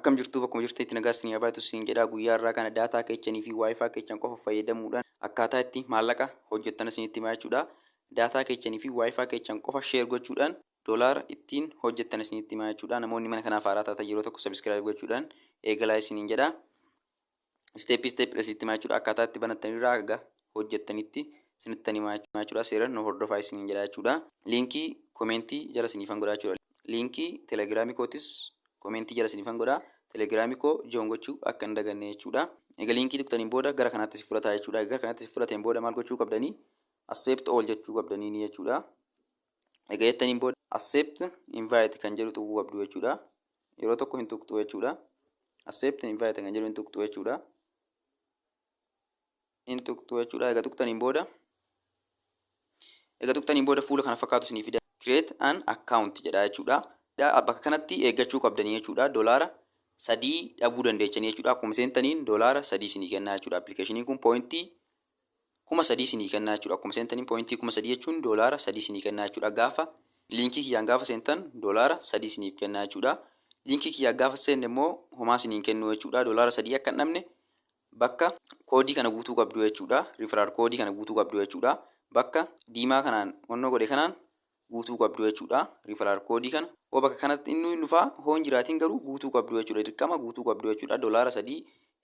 Akkam jirtu bakkuma jirteetti nagaa isin yaabatu isin jedha. Guyyaa irraa kana daataa keechanii fi waayifaa keechan qofa fayyadamuudhaan akkaataa itti maallaqa hojjettan isinitti himaa jechuudha. Daataa keechanii fi waayifaa keechan qofa sheer gochuudhaan doolaara ittiin hojjettan isinitti himaa jechuudha. Namoonni mana kanaaf haaraa taatan yeroo tokko sabiskiraayib gochuudhaan eegalaa isiniin jedha. Isteeppii isinitti himaa jechuudha. Akkaataa itti banattanirraa aga hojjettanitti isinitti himaa jechuudha. Seeraan nu hordofaa isiniin jedha jechuudha. Liinkii koomentii jala isiniifan godhaa jechuudha. Liinkii teelegiraamii kootis koomentii jala isiniifan godhaa. Teelegiraamii koo joon gochuu akka hin daganne jechuudha. Egaa liinkii tuqxaniin booda gara kanaatti si fudhataa jechuudha. Gara kanaatti si fudhateen booda maal gochuu qabdanii? Accept all jechuu qabdanii jechuudha. Egaa jettaniin booda accept invite kan jedhu tuquu qabdu jechuudha. Yeroo tokko hin tuqxu jechuudha. Accept invite kan jedhu hin tuqxu jechuudha. Hin tuqxu jechuudha. Egaa tuqxaniin booda fuula kana fakkaatu isiniif fida. Create an account jedha jechuudha. Bakka kanatti eeggachuu qabdanii jechuudha. Doolaara 3 dhabuu dandeechanii jechuudha. Akkuma seentaniin doolaara 3 isinii kennaa jechuudha. Appilikeeshiniin kun poointii 3,000 isinii kennaa jechuudha. Akkuma seentaniin poointii 3,000 jechuun doolaara 3 isinii kennaa jechuudha. Gaafa liinkii kiyyaan gaafa seentan doolaara 3 isiniif kennaa jechuudha. Liinkii kiyyaan gaafa seenne immoo homaa isiniin kennu jechuudha. Doolaara 3 akka hin dhabne bakka koodii kana guutuu qabdu jechuudha. Riferaal koodii kana guutuu qabdu jechuudha. Bakka diimaa kanaan onnoo godhe kanaan guutuu qabdu jechuudha. Riferaal koodii kana bakka kanatti inni dhufaa hoon jiraatiin garuu guutuu qabdu jechuudha. Dirqama guutuu qabdu jechuudha. Doolaara 3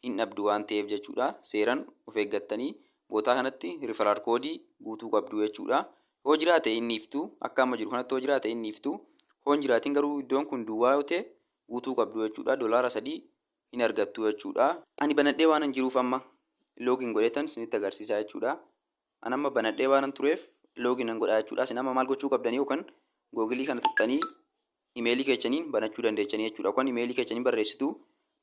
hin dhabdu waan ta'eef jechuudha. Seeraan of eeggattanii bootaa kanatti riferaal koodii guutuu qabdu jechuudha. Hoo jiraate inni iftuu akka amma jiru kanatti hoo jiraate inni iftuu hoon jiraatiin garuu iddoon kun duwwaa yoo ta'e guutuu qabdu jechuudha. Doolaara 3 hin argattu jechuudha. Ani banadhee waan jiruuf amma loogiin godhetan isinitti agarsiisaa jechuudha. Ani amma banadhee waan tureef loogiin nan godhaa jechuudha. Isin amma maal gochuu qabdanii yookaan googilii kana tuqxanii imeelii keechaniin banachuu dandeechanii jechuudha. Kun imeelii keechaniin barreessitu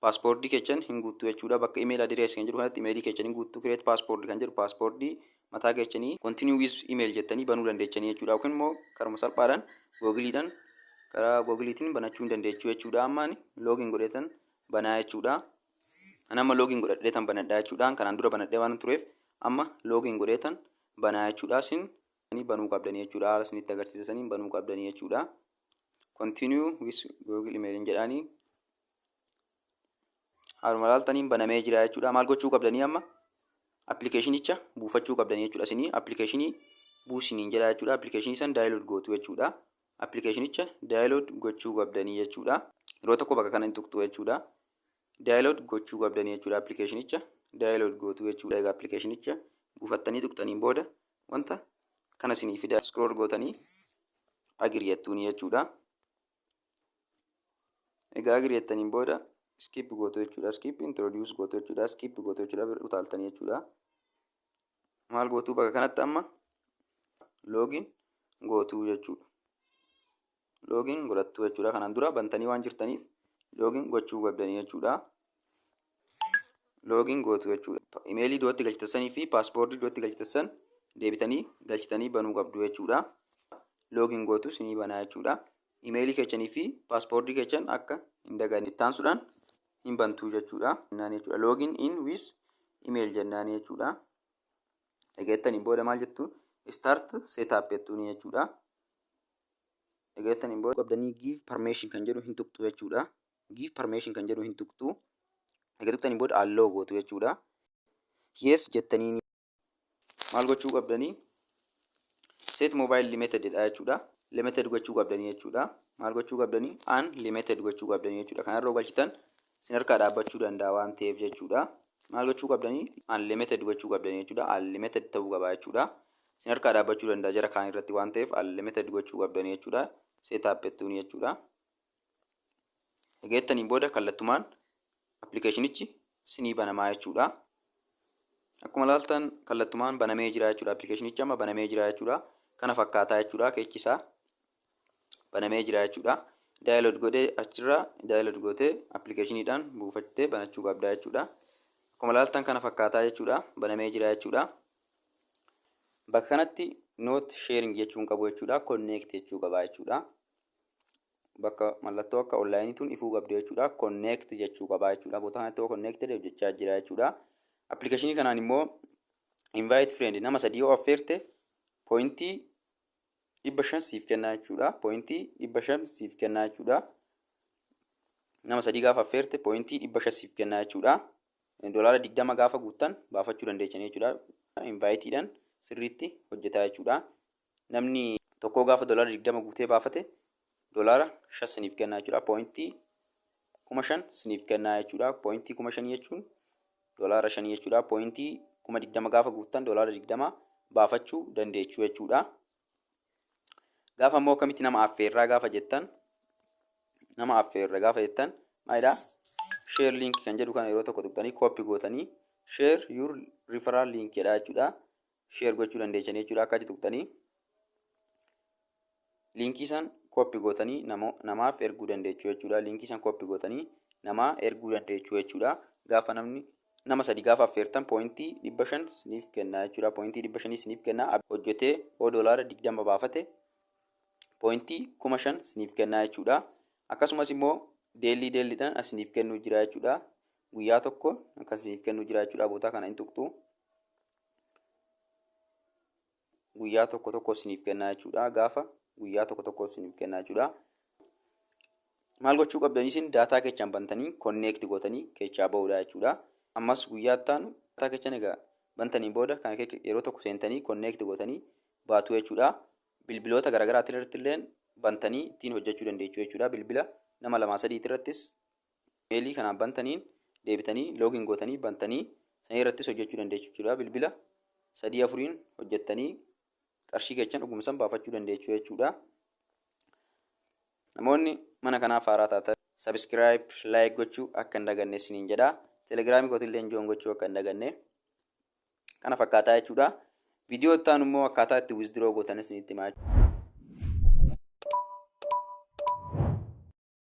paaspoortii keechan hin guuttu jechuudha. Bakka imeel adirees kan jiru kanatti imeelii keechaniin guuttu create paaspoortii kan jedhu paaspoortii mataa keechanii continue with email jettanii banuu dandeechanii jechuudha. Yookiin immoo karuma salphaadhaan googiliidhaan karaa googiliitiin banachuu dandeechuu jechuudha. Ammaan loogiin godhetan banaa jechuudha. Ani amma loogiin godhadheetan banadhaa jechuudha. Kanaan dura banadhee waan tureef amma loogiin godheetan banaa jechuudha. Isin banuu qabdanii jechuudha. Haala isinitti agarsiisanii banuu qabdanii jechuudha. Continue with Google email jedhanii haaluma laaltaniin banamee jira jechuudha. Maal gochuu qabdanii amma appilikeeshinicha buufachuu qabdanii jechuudha. Isinii appilikeeshinii buusiniin jedha jechuudha. Appilikeeshinii san daayilood gootu jechuudha. Appilikeeshinicha daayilood gochuu qabdanii jechuudha. Yeroo tokko bakka kana hin tuqxu jechuudha. Daayilood gochuu qabdanii jechuudha. Appilikeeshinicha daayilood gootu jechuudha. Egaa appilikeeshinicha buufattanii tuqxaniin booda wanta kana isinii fida scroll gootanii agiriyeettuuni jechuudha. Egaa agiriyeettaniin booda skip gootu jechuudha. Skip introduce gootu jechuudha. Skip gootu jechuudha. Utaaltanii jechuudha. Maal gootu bakka kanatti amma loogiin gootu jechuudha. Loogiin godhattu jechuudha. Kanaan dura bantanii waan jirtaniif loogiin gochuu qabdanii jechuudha. Loogiin gootu jechuudha. Imeelii duratti galchitanii fi paaspoortii duratti galchitan deebitanii galchitanii banuu qabdu jechuudha. Loogiin gootu isinii banaa jechuudha. Imeelii keechanii fi paaspoortii keechan akka hin daganne ittaansuudhaan hin bantuu jechuudha. Loogiin in with email jennaan jechuudha. Egeettaniin booda maal jettu start setup jettuuni jechuudha. Egeettaniin booda qabdanii give permission kan jedhu hin tuqxu jechuudha. Give permission kan jedhu hin tuqxu. Egeettaniin booda allow gootu jechuudha. Yes jettanii maal gochuu qabdanii set mobile limited dha jechuudha. Limited gochuu qabdanii jechuudha. Maal gochuu qabdanii unlimited gochuu qabdanii jechuudha. Kana irraa galchitan isin harkaa dhaabbachuu danda'a waan ta'eef jechuudha. Maal gochuu qabdanii unlimited gochuu qabdanii jechuudha. Unlimited ta'uu qaba jechuudha. Isin harkaa dhaabbachuu danda'a jara kaan irratti waan ta'eef unlimited gochuu qabdanii jechuudha. Setup jettuuni jechuudha. Egeettaniin booda kallattumaan appilikeeshinichi isinii banamaa jechuudha. Akkuma laaltan kallattumaan banamee jira jechuudha. Appilikeeshinichi amma banamee jira jechuudha. Kana fakkaataa jechuudha. Keechisaa banamee jira jechuudha. Daayilood godhee achirraa daayilood gootee appilikeeshiniidhaan buufattee banachuu qabda jechuudha. Akkuma laaltan kana fakkaataa jechuudha. Banamee jira jechuudha. Bakka kanatti note sharing jechuun qabu jechuudha. Connect jechuu qaba jechuudha. Bakka mallattoo akka onlaayiniituun ifuu qabdu jechuudha. Connect jechuu qaba jechuudha. Boota kanatti connected hojjechaa jira jechuudha. Appilikeeshinii kanaan immoo invite friend nama 3 yoo affeerte poointii 500 siif kennaa jechuudha. Poointii 500 siif kennaa jechuudha. nama 3 gaafa affeerte pointii 500 siif kennaa jechuudha. Doolaara 20 gaafa guuttan baafachuu dandeessan jechuudha. Invayitiidhaan sirriitti hojjetaa jechuudha. Namni tokko gaafa doolaara 20 guutee baafate doolaara 5 siniif kennaa jechuudha. Pointii 5,000 siniif kennaa jechuudha. Pointii 5,000 jechuun doolaara 5 jechuudha. Pointii 20 gaafa guuttan doolaara 20 baafachuu dandeechuu jechuudha. Gaafa immoo akkamitti nama affeerraa gaafa jettan maalidhaa? Share link kan jedhu kana yeroo tokko tuqxanii copy gootanii share your referral link jedha jechuudha. Share gochuu dandeessan jechuudha. Akka tuqxanii linkii san copy gootanii namaaf erguu dandeechuu jechuudha. Linkii san copy gootanii namaa erguu dandeechuu jechuudha. Gaafa nama 3 gaafa affeertan pointii 500 siniif kennaa jechuudha. Pointii 500 siniif kennaa. Hojjetee doolaara 20 baafate pointii 5,000 siniif kennaa jechuudha. Akkasumas immoo deelliidhaan asiniif kennuu jira jechuudha. Guyyaa tokko akkasiniif kennuu jira jechuudha. Bootaa kana hin tuqxu. Guyyaa tokko siniif kennaa jechuudha. Gaafa guyyaa tokko siniif kennaa jechuudha. Maal gochuu qabdanii isin daataa keechaan bantanii connect gootanii keechaa ba'uudha jechuudha. Ammas guyyaa ittaanu daataa keechaan egaa bantanii booda kan yeroo tokko seentanii connect gootanii baatu jechuudha. Bilbiloota garaagaraa irratti illee bantanii ittiin hojjechuu dandeechuu jechuudha. Bilbila nama 2-3 irrattis meelii kanaan bantaniin deebitanii login gootanii bantanii san irrattis hojjechuu dandeechuu jechuudha. Bilbila 3-4 hojjettanii qarshii keechaan dhugumsan baafachuu dandeechuu jechuudha. Namoonni mana kanaaf haaraa taatan subscribe, like gochuu akka hin daganne isiniin jedha. Telegiraamii kootillee join gochuu akka hin daganne kana fakkaataa jechuudha. Viidiyoo itti aanu immoo akkaataa itti withdraw gootan isinitti himaa jechuudha.